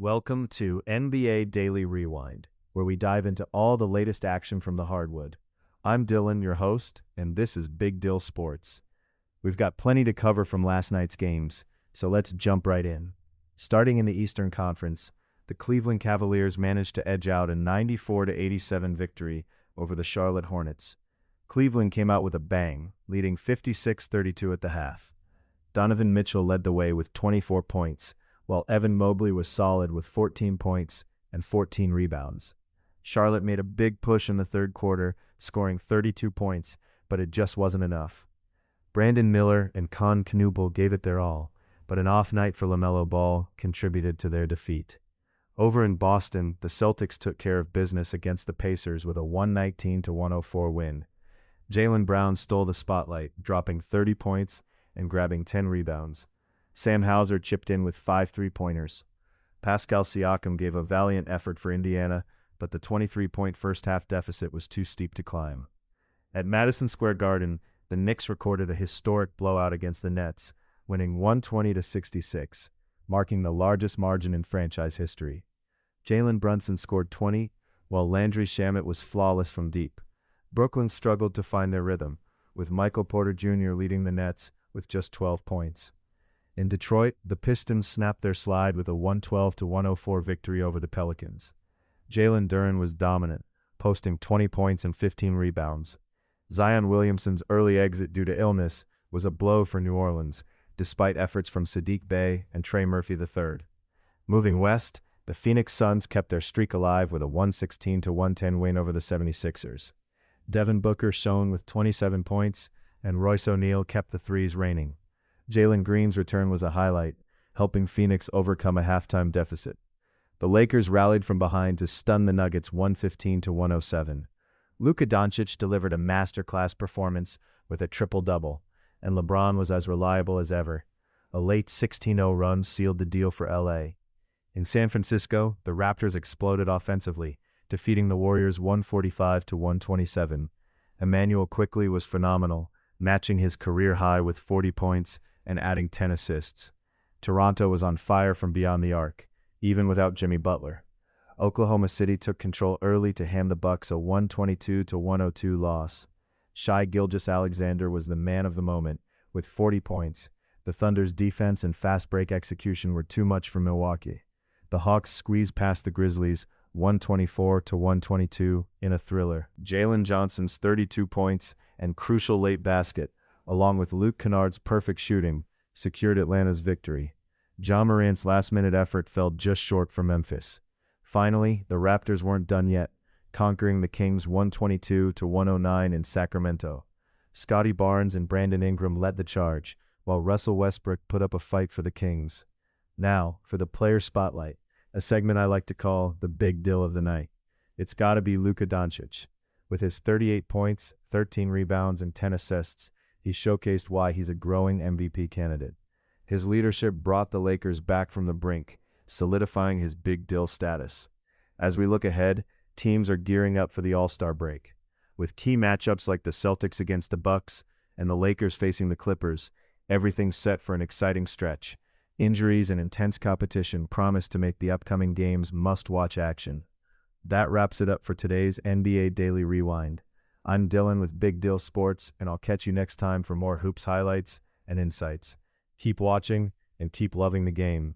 Welcome to NBA Daily Rewind, where we dive into all the latest action from the hardwood. I'm Dylan, your host, and this is Big Dill Sports. We've got plenty to cover from last night's games, so let's jump right in. Starting in the Eastern Conference, the Cleveland Cavaliers managed to edge out a 94-87 victory over the Charlotte Hornets. Cleveland came out with a bang, leading 56-32 at the half. Donovan Mitchell led the way with 24 points, while Evan Mobley was solid with 14 points and 14 rebounds. Charlotte made a big push in the third quarter, scoring 32 points, but it just wasn't enough. Brandon Miller and Con Knubel gave it their all, but an off night for LaMelo Ball contributed to their defeat. Over in Boston, the Celtics took care of business against the Pacers with a 119-104 win. Jaylen Brown stole the spotlight, dropping 30 points and grabbing 10 rebounds. Sam Hauser chipped in with 5 three-pointers. Pascal Siakam gave a valiant effort for Indiana, but the 23-point first-half deficit was too steep to climb. At Madison Square Garden, the Knicks recorded a historic blowout against the Nets, winning 120-66, marking the largest margin in franchise history. Jalen Brunson scored 20, while Landry Shamet was flawless from deep. Brooklyn struggled to find their rhythm, with Michael Porter Jr. leading the Nets with just 12 points. In Detroit, the Pistons snapped their slide with a 112-104 victory over the Pelicans. Jalen Duren was dominant, posting 20 points and 15 rebounds. Zion Williamson's early exit due to illness was a blow for New Orleans, despite efforts from Sadiq Bey and Trey Murphy III. Moving west, the Phoenix Suns kept their streak alive with a 116-110 win over the 76ers. Devin Booker shone with 27 points, and Royce O'Neal kept the threes raining. Jalen Green's return was a highlight, helping Phoenix overcome a halftime deficit. The Lakers rallied from behind to stun the Nuggets 115-107. Luka Doncic delivered a masterclass performance with a triple-double, and LeBron was as reliable as ever. A late 16-0 run sealed the deal for LA. In San Francisco, the Raptors exploded offensively, defeating the Warriors 145-127. Emmanuel Quickley was phenomenal, matching his career high with 40 points and adding 10 assists. Toronto was on fire from beyond the arc, even without Jimmy Butler. Oklahoma City took control early to hand the Bucks a 122-102 loss. Shai Gilgeous-Alexander was the man of the moment, with 40 points. The Thunder's defense and fast break execution were too much for Milwaukee. The Hawks squeezed past the Grizzlies 124-122 in a thriller. Jalen Johnson's 32 points and crucial late basket, along with Luke Kennard's perfect shooting, secured Atlanta's victory. Ja Morant's last-minute effort fell just short for Memphis. Finally, the Raptors weren't done yet, conquering the Kings 122-109 in Sacramento. Scotty Barnes and Brandon Ingram led the charge, while Russell Westbrook put up a fight for the Kings. Now, for the player spotlight, a segment I like to call the Big Dill of the night. It's gotta be Luka Doncic. With his 38 points, 13 rebounds, and 10 assists, he showcased why he's a growing MVP candidate. His leadership brought the Lakers back from the brink, solidifying his Big Dill status. As we look ahead, teams are gearing up for the All-Star break. With key matchups like the Celtics against the Bucks and the Lakers facing the Clippers, everything's set for an exciting stretch. Injuries and intense competition promise to make the upcoming games must-watch action. That wraps it up for today's NBA Daily Rewind. I'm Dylan with Big Dill Sports, and I'll catch you next time for more hoops highlights and insights. Keep watching and keep loving the game.